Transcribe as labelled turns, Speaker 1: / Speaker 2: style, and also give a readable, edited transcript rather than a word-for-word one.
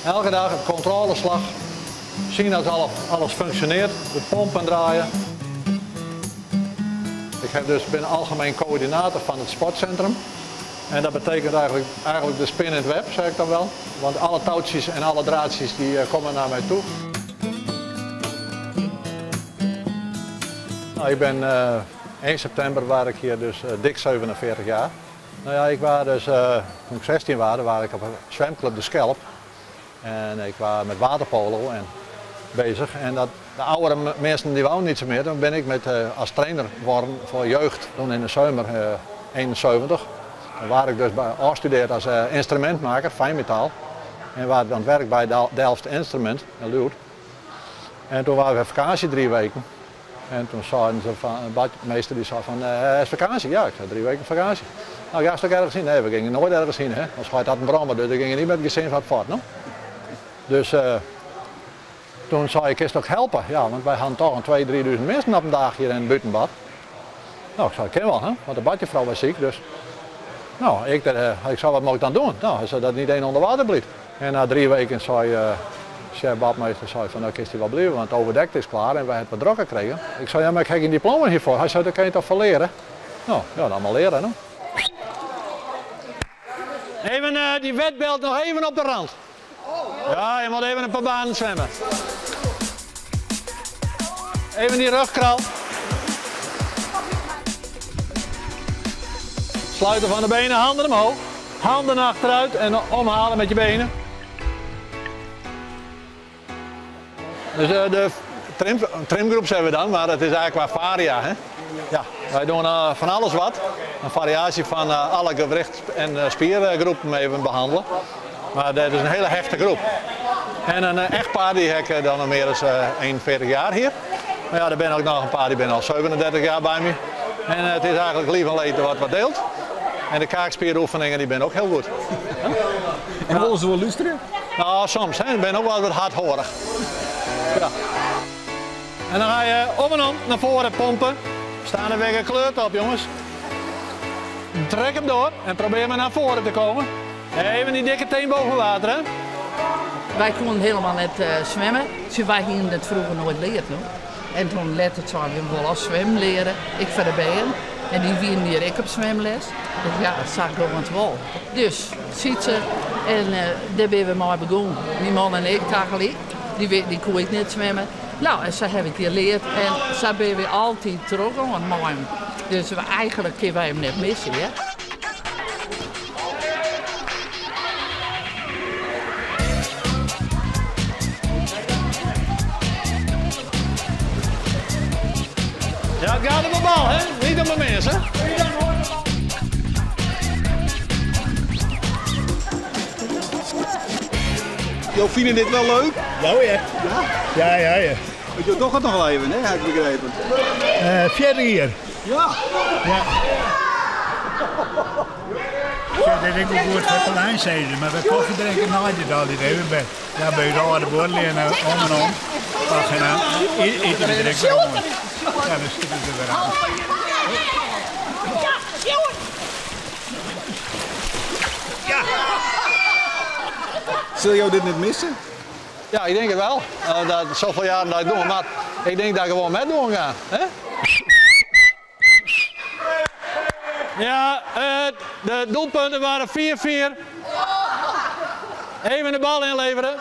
Speaker 1: Elke dag een controleslag, zien dat alles functioneert, de pompen draaien. Ik ben algemeen coördinator van het sportcentrum. En dat betekent eigenlijk de spin in het web, zeg ik dan wel. Want alle touwtjes en alle draadjes die komen naar mij toe. Nou, ik ben 1 september was ik hier dus dik 47 jaar. Nou ja, ik was dus, toen ik 16 was ik op een zwemclub De Schelp. En ik was met waterpolo bezig. En de oudere mensen die wouden niet zo meer. Dan ben ik als trainer geworden voor jeugd. Toen in de zomer 71. Dan was ik dus afgestudeerd als instrumentmaker, fijnmetaal. En was aan het werk bij Delft Instrument in Luut. En toen waren we op vakantie 3 weken. En toen zeiden ze van, de badmeester die zei van, is vakantie? Ja, ik zei 3 weken vakantie. Nou, ga je toch ergens heen? Nee, we gingen nooit ergens heen. Als hij had een brommer, dus we gingen niet met het gezin van het fort. No? Dus toen zei ik, is toch helpen? Ja, want wij hadden toch 2.000, 3.000 mensen op een dag hier in het buitenbad. Nou, ik zei, ik ken wel, hè? Want de badjevrouw was ziek, dus. Nou, ik zei, wat moet ik dan doen? Nou, hij zei dat niet één onder water bleef. En na 3 weken zei chef badmeester van, nou, kist hij wel blijven, want het overdekt is klaar en wij hebben wat druk gekregen. Ik zei, ja, maar ik heb geen diploma hiervoor. Hij zei, dat kan je toch van leren? Nou, ja, dan maar leren, hè? Even die wetbelt nog even op de rand. Ja, je moet even een paar banen zwemmen. Even die rugkraal. Sluiten van de benen, handen omhoog. Handen achteruit en omhalen met je benen. Dus de trimgroep hebben we dan, maar het is eigenlijk qua varia. Hè? Ja, wij doen van alles wat. Een variatie van alle gewricht- en spiergroepen even behandelen. Maar dat is een hele hechte groep. En een echtpaar die heb ik dan al meer dan 41 jaar hier. Maar ja, er zijn ook nog een paar die zijn al 37 jaar bij me. En het is eigenlijk lief en leed wat deelt. En de kaakspieroefeningen die zijn ook heel goed.
Speaker 2: En willen ze wel luisteren?
Speaker 1: Nou, soms. Hè. Ik ben ook wel wat hardhorig. Ja. En dan ga je om en om naar voren pompen. Staan er weer gekleurd op, jongens. Trek hem door en probeer maar naar voren te komen. Even die dikke teen boven water, hè?
Speaker 3: Wij konden helemaal net zwemmen. Dus wij gingen het vroeger nooit leren. En toen lette het zo, we willen zwemmen leren. Ik voor de benen. En die wieren hier ik op zwemles. Dus ja, dat zag ik ook wel. Dus, ziet ze. En daar ben we maar begonnen. Die man en ik tegelijk. Die kon ik niet zwemmen. Nou, en zo heb ik geleerd. En zo ben we altijd terug aan het maken. Dus eigenlijk kunnen wij hem net missen, hè?
Speaker 1: Ja, het gaat om de bal, hè? Niet om de mensen.
Speaker 4: Jo, vinden dit wel leuk?
Speaker 2: Nou ja. Ja.
Speaker 4: Want je doet het nog wel even, hè? Heb ik begrepen.
Speaker 2: 40 jaar.
Speaker 4: Ja.
Speaker 2: Ja. Dat ik ook goed voor de lijn maar we koffie drinken na dit al die even bij. Ja, bij de oude bordelen en om en om. Wacht en aan. Eten we direct weer om. Ja, dan stikken ze weer aan. Ja!
Speaker 4: Zul je dit niet missen?
Speaker 1: Ja, ik denk het wel. Dat zoveel jaren dat ik doe, maar ik denk dat ik gewoon met doen ga. Hè? Ja, de doelpunten waren 4-4. Even de bal inleveren.